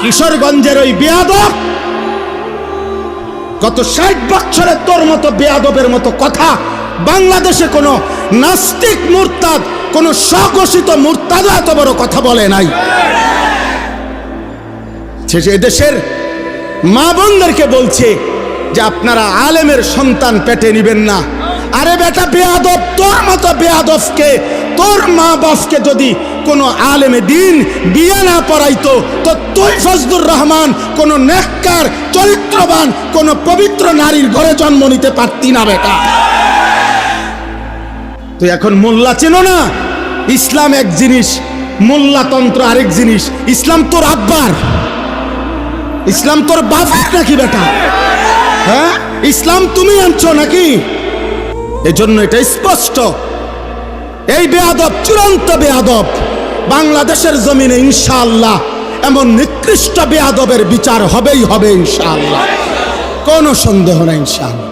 কিশোরগঞ্জের ওই বেয়াদব গত 60 বছরে তোর মতো বেয়াদবের মতো কথা বাংলাদেশে কোনো নাস্তিক মুরতাদ, কোনো স্বঘোষিত মুরতাদ এত বড় কথা বলে নাই। সে দেশের মা বোনদেরকে বলছে যে আপনারা আলেমের সন্তান পেটে নিবেন না। আরে বেটা বেয়াদব, তোর মতো বেয়াদবকে, তোর মা বাপকে যদি কোনো আলেমে দিন বিয়ে না পড়াইতো তো তুই ফজলুর রহমান কোনো নেককার চরিত্রবান কোনো পবিত্র নারীর ঘরে জন্ম নিতে পারতি না বেটা। তুই এখন মোল্লা চেনো না? ইসলাম এক জিনিস, মোল্লাতন্ত্র আরেক জিনিস। ইসলাম তোর আব্বার, ইসলাম তোর বাবার নাকি বেটা? হ্যাঁ, ইসলাম তুমি আনছো নাকি? এজন্য এটা স্পষ্ট, এই বেয়াদব চূড়ান্ত বেয়াদব। বাংলাদেশের জমিনে ইনশাআল্লাহ এমন নিকৃষ্ট বেয়াদবের বিচার হবেই হবে ইনশাআল্লাহ, কোনো সন্দেহ নাই ইনশাআল্লাহ।